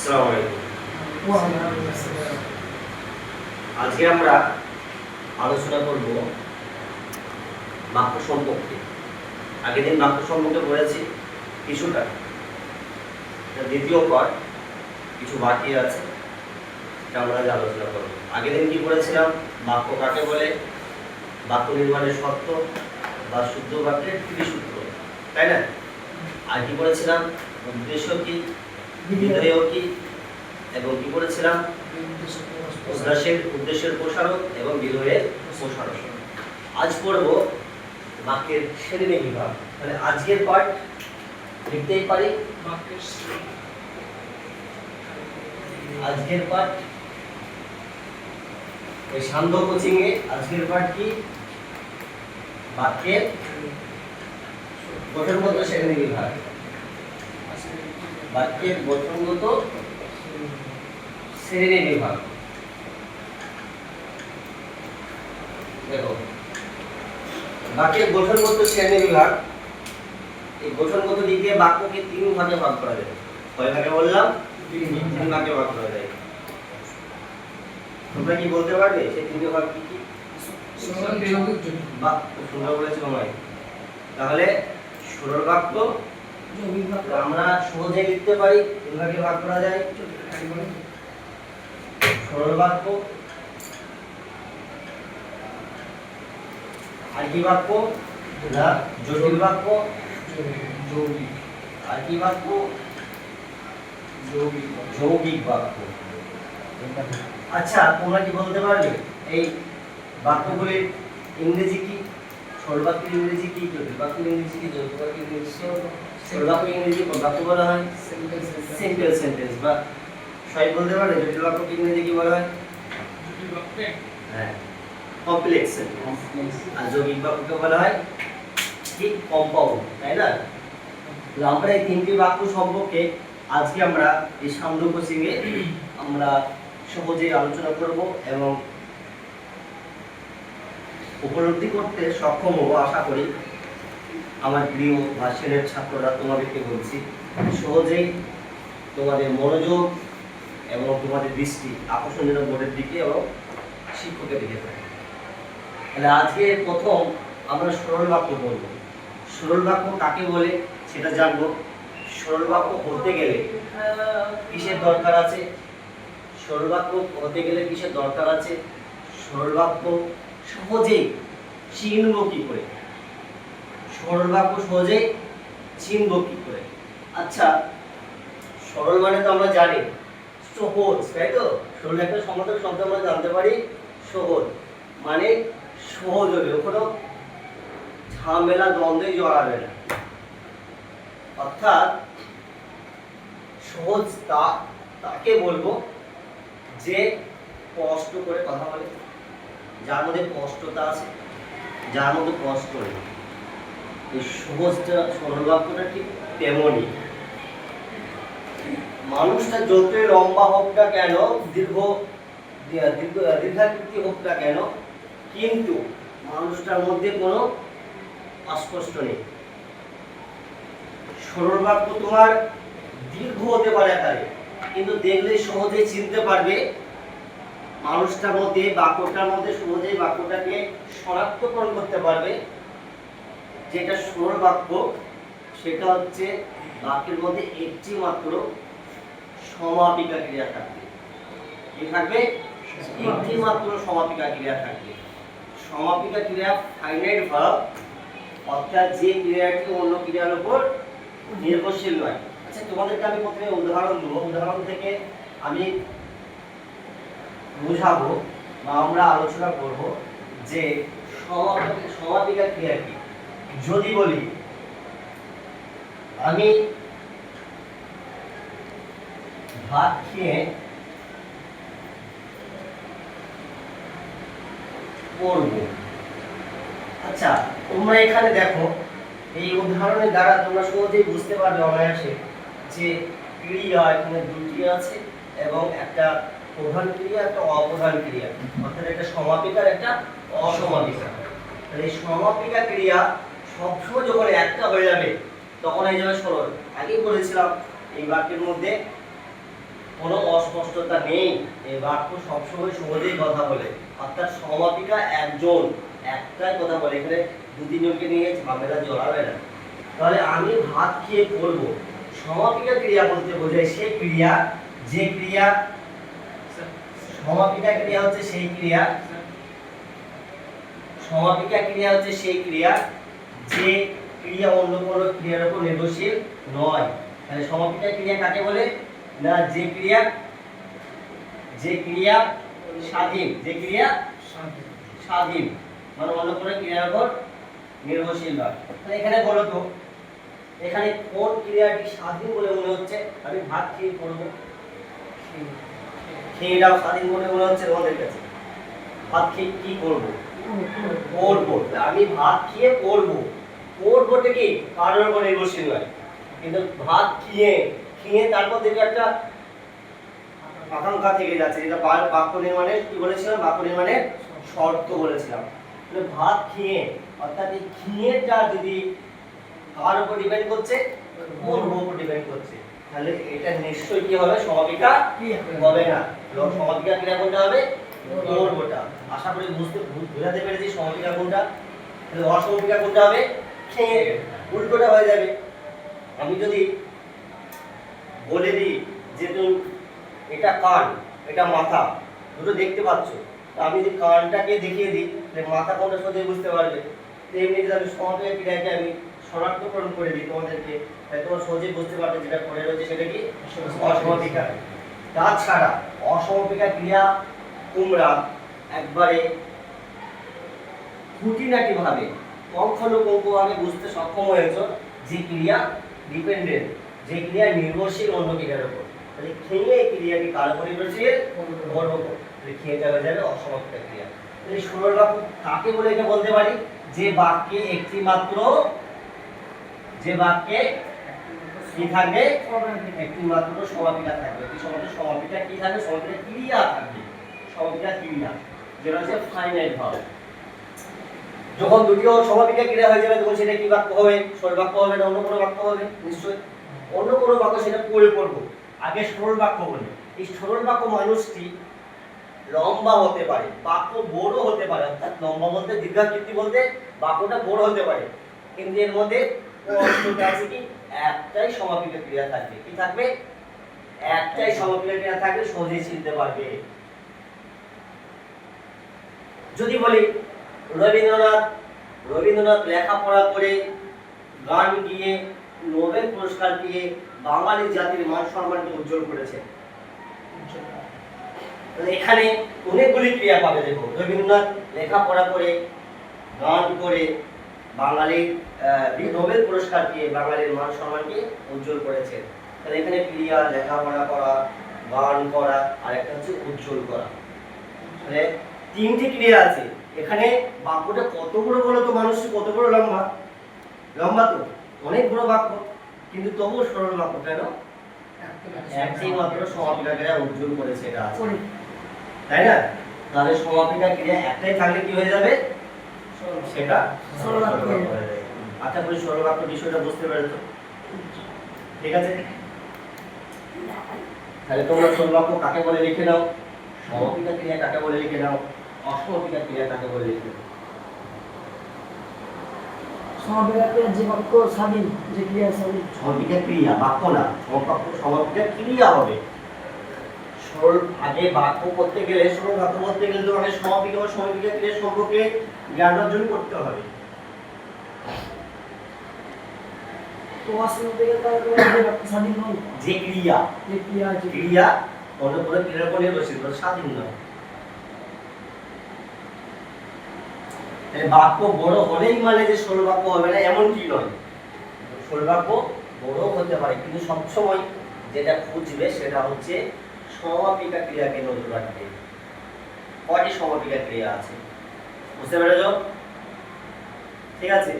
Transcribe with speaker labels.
Speaker 1: আসসালামু আলাইকুম। আজকে আমরা আলোচনা করব বাক্য সম্পর্কে। আগের দিন বাক্য সম্পর্কে বলেছি কিছুটা, দ্বিতীয় পার্ট কিছু বাকি আছে, এটা আমরা আজ আলোচনা করব। আগের দিন কি বলেছিলাম? বাক্য কাকে বলে, বাক্য নির্মাণের শর্ত বা শুদ্ধ বাক্যের ত্রিসূত্র, তাই না? আর কি বলেছিলাম? উদ্দেশ্য কি, বিধেয় কি, এবং কি বলেছিলাম? উদ্দেশ্যের প্রসারক এবং বিধেয়ের প্রসারক। আজ পড়ব বাক্যের শ্রেণী বিভাগ। মানে আজকের পার্ট লিখতেই পারি আজকের পার্ট এই সান্ধ্য কোচিং এ আজকের পার্ট কি? বাক্যের গঠনগত শ্রেণী বিভাগ। বাক্যের গঠনগত শ্রেণী বিভাগ। দেখো, বাক্যের গঠনগত শ্রেণী বিভাগ, এই গঠনগত দিক দিয়ে বাক্যকে তিন ভাগে ভাগ করা যায়। কয় ভাগে বললাম? তিন ভাগে ভাগ করা যায়। তোমরা কি বলতে পারবে সেই তিনটে ভাগ কি কি? বাহ, সুন্দর বলেছো ভাই। তাহলে সরল বাক্য আমরা সহজে লিখতে পারি, তিন ভাগে ভাগ করা যায়। সরল বাক্য, আরকি বাক্য, না জটিল বাক্য, যৌগিক, আরকি বাক্য, যৌগিক বাক্য। আচ্ছা, তোমরা কি বলতে পারবে এই বাক্যগুলির ইংরেজি কি? সরল বাক্যের ইংরেজি কি, জটিল বাক্যের ইংরেজি কি, যৌগিক বাক্যের ইংরেজি কি? সরল বাক্যের ইংরেজি কোন বাক্য বলা হয়? Simple sentence. বা সবাই বলতে পারে জটিল বাক্যকে ইংরেজি কি বলা হয়? জটিল বাক্য, হ্যাঁ, কমপ্লেক্স সেন্টেন্স। আর যৌগিক বাক্যকে বলা হয় কি? কম্পাউন্ড, তাই না? আমরা এই তিনটি বাক্য সম্পর্কে আজকে আমরা এই সান্ধ্য কোচিং এ আমরা সহজেই আলোচনা করব এবং উপলব্ধি করতে সক্ষম হব আশা করি। আমার প্রিয় ভার্সনের ছাত্ররা, তোমাদেরকে বলছি সহজেই তোমাদের মনোযোগ এবং তোমাদের দৃষ্টি আকর্ষণীয় বোর্ডের দিকে এবং শিক্ষকের দিকে থাকে। তাহলে আজকে প্রথম আমরা সরল বাক্য বলব। সরল বাক্য কাকে বলে সেটা জানবো। সরল বাক্য হতে গেলে কিসের দরকার আছে? সরল বাক্য হতে গেলে কিসের দরকার আছে? সরল বাক্য সহজেই চিনব কি করে? সরল বাক্য সহজেই চিনব কি করে? আচ্ছা, সরল মানে তো আমরা জানি সহজ, তাই তো? সরল একটা সমাধান শব্দ আমরা জানতে পারি সহজ, মানে সহজ হবে, কোনো ঝামেলা দ্বন্দ্বে জড়াবে না। অর্থাৎ সহজ তাকে বলবো যে কষ্ট করে কথা বলে, যার মধ্যে কষ্টতা আছে, যার মধ্যে কষ্ট নেই। এই সহজটা সরল বাক্যটা ঠিক তেমনই। মানুষটা যতই লম্বা হোক না কেন, দীর্ঘাকৃতি হোক না কেন, কিন্তু মানুষটার মধ্যে কোনো অস্পষ্ট নেই। সরল বাক্য তোমার দীর্ঘ হতে পারে আকারে, কিন্তু দেখলে সহজে চিনতে পারবে মানুষটার মধ্যে, বাক্যটার মধ্যে সহজেই বাক্যটাকে শনাক্তকরণ করতে পারবে। যেটা সরল বাক্য সেটা হচ্ছে বাক্যের মধ্যে একটি মাত্র সমাপিকা ক্রিয়া থাকবে। কি থাকবে? একটি মাত্র সমাপিকা ক্রিয়া থাকবে। সমাপিকা ক্রিয়া ফাইনাইট ভার্ব, অর্থাৎ যে ক্রিয়াটি অন্য ক্রিয়ার উপর নির্ভরশীল নয়। আচ্ছা, তোমাদেরকে আমি প্রথমে উদাহরণ দেবো। উদাহরণ থেকে আমি বুঝাবো বা আমরা আলোচনা করব যে সমাপিকা ক্রিয়া কি। যদি বলি আমি ভাত খেয়ে পড়বো। আচ্ছা, তোমরা এখানে দেখো, এই উদাহরণের দ্বারা তোমরা সহজেই বুঝতে পারবে অনায়াসে যে ক্রিয়া এখানে দুটি আছে এবং একটা প্রধান ক্রিয়া, একটা অপ্রধান ক্রিয়া, অর্থাৎ একটা সমাপিকার একটা অসমাপিকা। তাহলে এই সমাপিকা ক্রিয়া সবসময় যখন একটা হয়ে যাবে তখন হয়ে যাবে সরল। আগেই বলেছিলাম এই বাক্যের মধ্যে কোনো অস্পষ্টতা নেই, এই বাক্য সবসময় সহজেই কথা বলে, অর্থাৎ সমাপিকা একজন একটাই কথা বলে, এখানে দু তিনজনকে নিয়ে ঝামেলা জড়াবে না। তাহলে আমি ভাত খেয়ে পড়বো, সমাপিকা ক্রিয়া বলতে বোঝায় সেই ক্রিয়া যে ক্রিয়া, সমাপিকা ক্রিয়া হচ্ছে সেই ক্রিয়া, সমাপিকা ক্রিয়া হচ্ছে সেই ক্রিয়া যে ক্রিয়া অন্য কোনো ক্রিয়ার উপর নির্ভরশীল নয়। তাহলে সমাপিকা ক্রিয়া কাকে বলে? না যে ক্রিয়া স্বাধীন, যে ক্রিয়া স্বাধীন মানে অন্য কোনো ক্রিয়ার উপর নির্ভরশীল নয়। তাহলে এখানে বলো তো, এখানে কোন ক্রিয়াটি স্বাধীন বলে মনে হচ্ছে? আমি ভাত খেয়ে পড়বো, খেয়েটাও স্বাধীন বলে মনে হচ্ছে তোমাদের কাছে? ভাত খেয়ে কি করবো? পড়বো। আমি ভাত খেয়ে পড়বো, পড়বোটা কি কারোর উপর নির্ভরশীল নয়, কিন্তু ভাত খেয়ে তারপর দেখবে একটা আকাঙ্ক্ষা থেকে যাচ্ছে, যেটা বাক্য নির্মাণের কি বলেছিলাম, বাক্য নির্মাণের শর্ত বলেছিলাম। ভাত খেয়ে, অর্থাৎ এই খেয়েটা যদি কার উপর ডিপেন্ড করছে? পড়বো উপর ডিপেন্ড করছে, তাহলে এটা নিশ্চয়ই কি হবে? সমাপিকা হবে না। সমাপিকা ক্রিয়া কোনটা হবে? পড়বোটা। আশা করি বুঝাতে পেরেছি সমাপিকা কোনটা। তাহলে অসমাপিকা কোনটা হবে? খেয়ে, উল্টোটা হয়ে যাবে। আমি যদি বলে দিই যে তুমি এটা কান, এটা মাথা, দুটো দেখতে পাচ্ছ, আমি যদি কানটাকে দেখিয়ে দিই তাহলে মাথা কোনটা সোজা বুঝতে পারবে। তেমনি যদি আমি সমাপিকা ক্রিয়াকে আমি শনাক্তকরণ করে দিই তোমাদেরকে, তাহলে তোমরা সহজেই বুঝতে পারবে যেটা করে রয়েছে সেটা কি? অসমাপিকা। তাছাড়া অসমাপিকা ক্রিয়া তোমরা একবারে খুঁটিনাটি ভাবে পুঙ্খানুপুঙ্খভাবে বুঝতে সক্ষম হয়েছ যে ক্রিয়া ডিপেন্ডেন্ট, যে ক্রিয়া নির্ভরশীল অন্য ক্রিয়ার উপর। তাহলে খেয়ে ক্রিয়াটি কার উপর নির্ভরশীল? ওর উপর। তাহলে খেয়েটা হয়ে যাবে অসমাপিকা ক্রিয়া। তাহলে সরল বাক্য কাকে বলে এটা বলতে পারি? যে বাক্যে একটি মাত্র, যে বাক্যে কি থাকবে? একটি মাত্র সমাপিকা থাকবে। কি সমাপিকা কি থাকবে? সমাপিকা ক্রিয়া থাকবে। সমাপিকা ক্রিয়া যেটা হচ্ছে ফাইনাইট ভার্ব। যখন দুটিও সমাপিকা ক্রিয়া হয়ে যাবে তখন সেটা কি বাক্য হবে? সরল বাক্য হবে না অন্য কোনো বাক্য হবে? নিশ্চয়ই অন্য কোনো বাক্য, সেটা পড়ে পড়বো। আগে সরল বাক্য বলি। এই সরল বাক্য মানুষটি লম্বা হতে পারে, বাক্য বড় হতে পারে, অর্থাৎ লম্বা বলতে দীর্ঘাকৃতি বলতে বাক্যটা বড় হতে পারে, কিন্তু এর মধ্যে আছে কি? একটাই সমাপিকা ক্রিয়া থাকবে। কি থাকবে? একটাই সমাপিকা ক্রিয়া থাকবে, সহজেই চিনতে পারবে। যদি বলি রবীন্দ্রনাথ লেখাপড়া করে, গান গিয়ে, নোবেল পুরস্কার পেয়ে বাঙালি জাতির মান সম্মানকে উজ্জ্বল করেছে, এখানে অনেকগুলি ক্রিয়া পাবে। দেখো, রবীন্দ্রনাথ লেখাপড়া করে, গান করে, বাঙালির নোবেল পুরস্কার পেয়ে বাঙালির মান সম্মানকে উজ্জ্বল করেছে। তাহলে এখানে ক্রিয়া লেখাপড়া করা, গান করা, আর একটা হচ্ছে উজ্জ্বল করা। তাহলে তিনটি ক্রিয়া আছে। এখানে বাক্যটা কত বড় বলো তো? মানুষ কত বড় লম্বা, লম্বা তো অনেক বড় বাক্য, কিন্তু তবু সরল বাক্য কেন? একটি মাত্র সমাপিকা ক্রিয়া উজ্জ্বল করেছে, এটা আছে, তাই না? তাহলে সমাপিকা ক্রিয়া একটাই থাকলে কি হয়ে যাবে? সেটা সরল বাক্য হয়ে যাবে। আশা করি সরল বাক্য বিষয়টা বুঝতে পেরেছো। ঠিক আছে, তাহলে তোমরা সরল বাক্য কাকে বলে লিখে নাও, সমাপিকা ক্রিয়া কাকে বলে লিখে নাও, অসমাপিকা ক্রিয়া কাকে বলে লিখে নাও।
Speaker 2: সমাপিকা ক্রিয়া যে বাক্য স্বাধীন, যে ক্রিয়া স্বাধীন।
Speaker 1: সমাপিকা ক্রিয়া বাক্য না, সমাপিকা ক্রিয়া হবে। সরল আগে বাক্য করতে গেলে, সরল বাক্য করতে গেলে তো আগে সমাপিকা ও সমাপিকা ক্রিয়া সম্পর্কে জ্ঞান অর্জন করতে হবে।
Speaker 2: তো অসমাপিকা ক্রিয়া যে বাক্য স্বাধীন নয়,
Speaker 1: যে ক্রিয়া অন্য কোনো ক্রিয়ার উপর নির্ভরশীল, স্বাধীন নয়। বাক্য বড় হলেই মানে যে সরল বাক্য হবে না এমন কি নয়। সরল বাক্য বড় হতে পারে, কিন্তু সবসময় যেটা খুঁজবে সেটা হচ্ছে সমাপিকা ক্রিয়াকে নজর রাখবে। কয়টি সমাপিকা ক্রিয়া আছে বুঝতে পেরেছ? ঠিক আছে।